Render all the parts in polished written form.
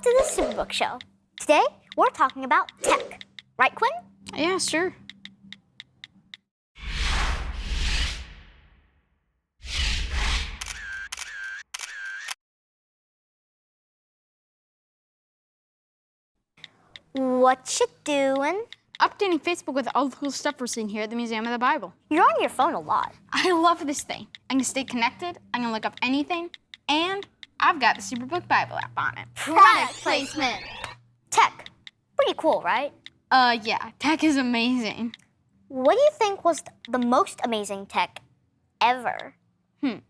to the Superbook Show. Today, we're talking about tech. Right, Quinn? Yeah, sure. What you doing? Updating Facebook with all the cool stuff we're seeing here at the Museum of the Bible. You're on your phone a lot. I love this thing. I can stay connected, I can look up anything, and I've got the Superbook Bible app on it. Product placement. Tech. Pretty cool, right? Yeah, tech is amazing. What do you think was the most amazing tech ever? The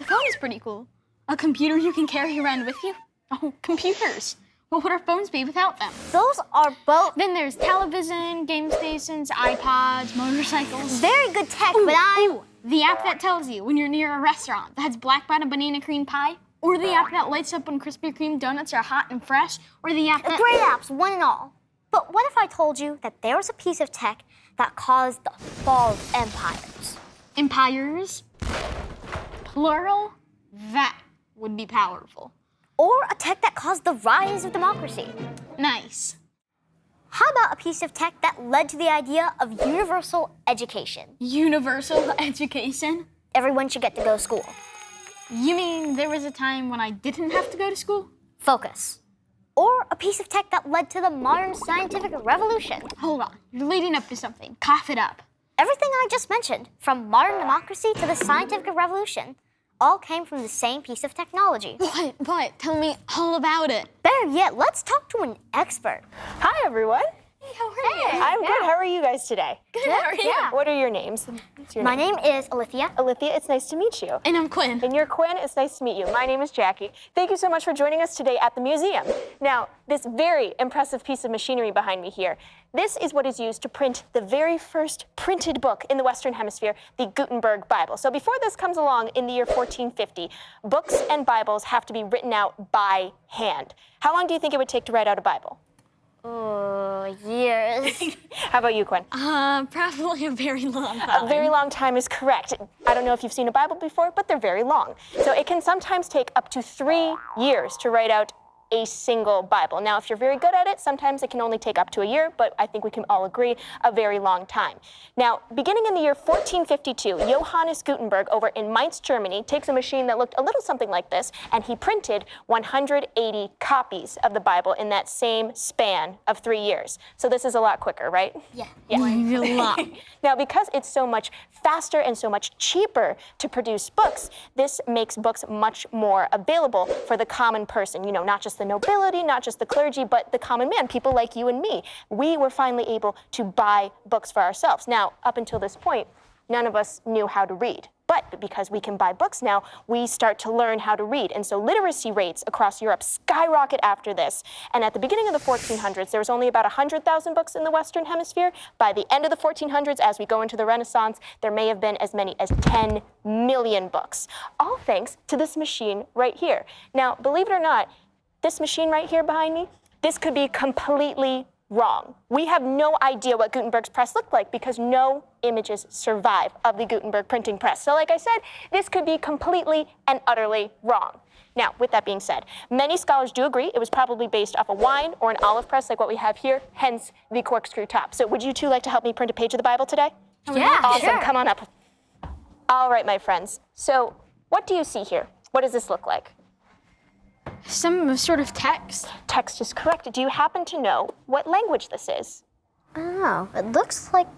phone is pretty cool. A computer you can carry around with you? Oh, computers. What would our phones be without them? Those are both Then there's television, game stations, iPods, motorcycles. very good tech, but The app that tells you when you're near a restaurant that has black button banana cream pie, or the app that lights up when Krispy Kreme donuts are hot and fresh, or the app that... Great apps, one and all. But what if I told you that there was a piece of tech that caused the fall of empires? Empires? Plural? That would be powerful. Or a tech that caused the rise of democracy? Nice. How about a piece of tech that led to the idea of universal education? Universal education? Everyone should get to go to school. You mean there was a time when I didn't have to go to school? Focus. Or a piece of tech that led to the modern scientific revolution? Hold on, you're leading up to something. Cough it up. Everything I just mentioned, from modern democracy to the scientific revolution, all came from the same piece of technology. What? Tell me all about it. Better yet, let's talk to an expert. Hi, everyone. Hey, how are you? I'm good. How are you guys today? Good, how are you? Yeah. What are your names? What's your My name? name is Alithia. Alithia, it's nice to meet you. And I'm Quinn. And you're Quinn, it's nice to meet you. My name is Jackie. Thank you so much for joining us today at the museum. Now, this very impressive piece of machinery behind me here, this is what is used to print the very first printed book in the Western Hemisphere, the Gutenberg Bible. So before this comes along in the year 1450, books and Bibles have to be written out by hand. How long do you think it would take to write out a Bible? Years. How about you, Quinn? Probably a very long time. A very long time is correct. I don't know if you've seen a Bible before, but they're very long. So it can sometimes take up to 3 years to write out a single Bible. Now, if you're very good at it, sometimes it can only take up to a year, but I think we can all agree, a very long time. Now, beginning in the year 1452, Johannes Gutenberg over in Mainz, Germany, takes a machine that looked a little something like this, and he printed 180 copies of the Bible in that same span of 3 years. So this is a lot quicker, right? Yeah. A lot. Now, because it's so much faster and so much cheaper to produce books, this makes books much more available for the common person. You know, not just the nobility, not just the clergy, but the common man, people like you and me. We were finally able to buy books for ourselves. Now, up until this point, none of us knew how to read. But because we can buy books now, we start to learn how to read. And so literacy rates across Europe skyrocket after this. And at the beginning of the 1400s, there was only about 100,000 books in the Western Hemisphere. By the end of the 1400s, as we go into the Renaissance, there may have been as many as 10 million books. All thanks to this machine right here. Now, believe it or not, this machine right here behind me, this could be completely wrong. We have no idea what Gutenberg's press looked like because no images survive of the Gutenberg printing press. So like I said, this could be completely and utterly wrong. Now, with that being said, many scholars do agree it was probably based off a wine or an olive press like what we have here, hence the corkscrew top. So would you two like to help me print a page of the Bible today? Yeah, Awesome, sure. come on up. All right, my friends. So what do you see here? What does this look like? Some sort of text. Text is correct. Do you happen to know what language this is? Oh, it looks like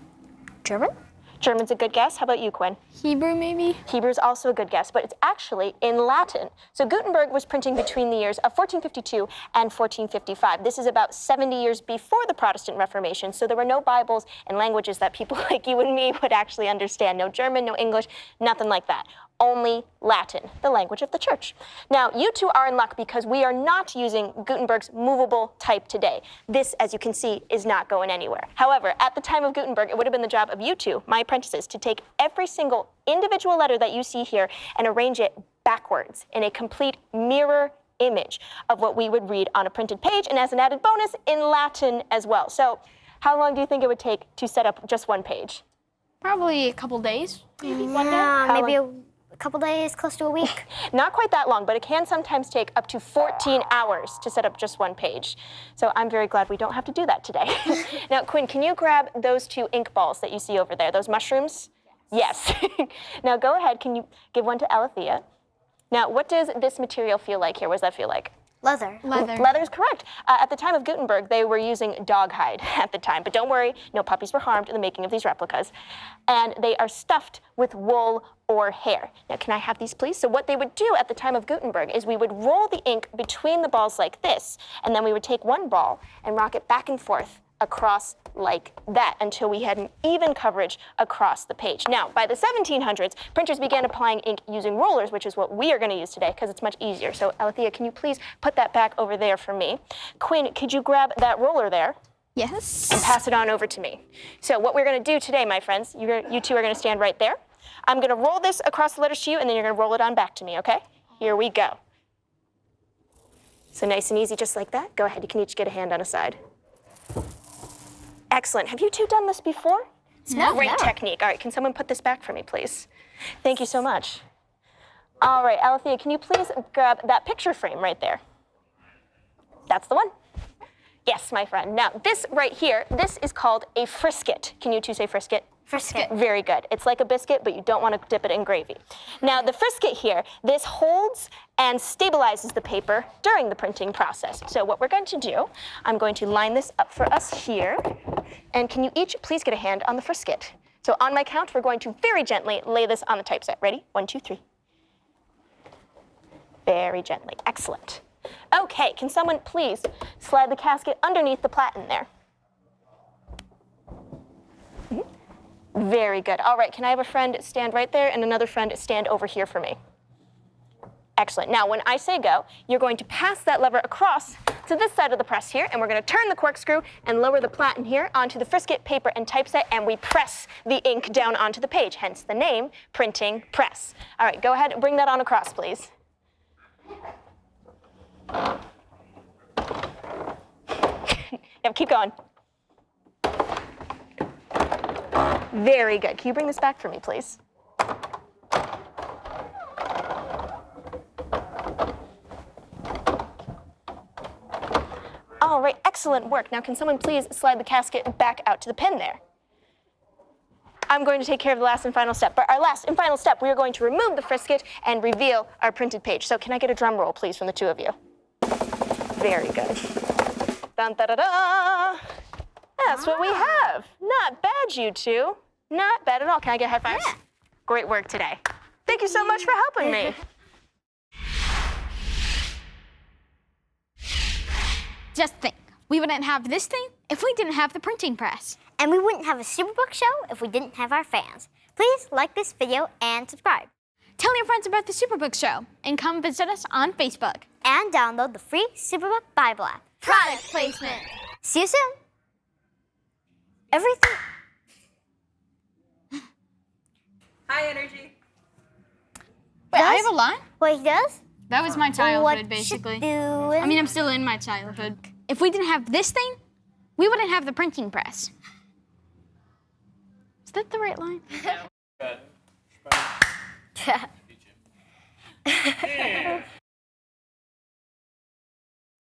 German? German's a good guess. How about you, Quinn? Hebrew, maybe? Hebrew is also a good guess, but it's actually in Latin. So Gutenberg was printing between the years of 1452 and 1455. This is about 70 years before the Protestant Reformation, so there were no Bibles and languages that people like you and me would actually understand. No German, no English, nothing like that. Only Latin, the language of the church. Now, you two are in luck because we are not using Gutenberg's movable type today. This, as you can see, is not going anywhere. However, at the time of Gutenberg, it would have been the job of you two, my apprentices, to take every single individual letter that you see here and arrange it backwards in a complete mirror image of what we would read on a printed page, and as an added bonus, in Latin as well. So, how long do you think it would take to set up just one page? Probably a couple days, maybe one day. Maybe couple days, close to a week. Not quite that long, but it can sometimes take up to 14 hours to set up just one page. So I'm very glad we don't have to do that today. Now, Quinn, can you grab those 2 ink balls that you see over there, those mushrooms? Yes. Now go ahead, can you give one to Alethea? Now, what does this material feel like here? What does that feel like? Leather. Leather is correct. At the time of Gutenberg, they were using dog hide at the time, but don't worry, no puppies were harmed in the making of these replicas. And they are stuffed with wool or hair. Now, can I have these, please? So what they would do at the time of Gutenberg is we would roll the ink between the balls like this, and then we would take one ball and rock it back and forth across like that until we had an even coverage across the page. Now, by the 1700s, printers began applying ink using rollers, which is what we are going to use today because it's much easier. So, Alethea, can you please put that back over there for me? Quinn, could you grab that roller there? Yes. And pass it on over to me. So what we're going to do today, my friends, you 2 are going to stand right there. I'm going to roll this across the letters to you, and then you're going to roll it on back to me, okay? Here we go. So nice and easy, just like that. Go ahead, you can each get a hand on a side. Excellent. Have you 2 done this before? No. Great technique. All right, can someone put this back for me, please? Thank you so much. All right, Alethea, can you please grab that picture frame right there? That's the one. Yes, my friend. Now, this right here, this is called a frisket. Can you 2 say frisket? Frisket. Very good. It's like a biscuit, but you don't want to dip it in gravy. Now, the frisket here, this holds and stabilizes the paper during the printing process. So what we're going to do, I'm going to line this up for us here. And can you each please get a hand on the frisket? So on my count, we're going to very gently lay this on the typeset. Ready? 1, 2, 3. Very gently. Excellent. Okay, can someone please slide the casket underneath the platen there? Very good. All right, can I have a friend stand right there and another friend stand over here for me? Excellent. Now, when I say go, you're going to pass that lever across to this side of the press here, and we're going to turn the corkscrew and lower the platen here onto the frisket paper and typeset, and we press the ink down onto the page, hence the name, Printing Press. All right, go ahead and bring that on across, please. Yep, keep going. Very good. Can you bring this back for me, please? All right, excellent work. Now, can someone please slide the casket back out to the pin there? I'm going to take care of the last and final step. But our last and final step, we are going to remove the frisket and reveal our printed page. So can I get a drum roll, please, from the 2 of you? Very good. Dun, da, da, da. That's what we have. Not bad, you 2. Not bad at all. Can I get a high five? Yeah. Great work today. Thank you so much for helping me. Just think, we wouldn't have this thing if we didn't have the printing press. And we wouldn't have a Superbook show if we didn't have our fans. Please like this video and subscribe. Tell your friends about the Superbook show and come visit us on Facebook. And download the free Superbook Bible app. Product placement. See you soon. Everything. High energy. Wait, I have a line? Wait, he does? That was my What childhood, you basically. doing? I mean, I'm still in my childhood. If we didn't have this thing, we wouldn't have the printing press. Is that the right line? Good.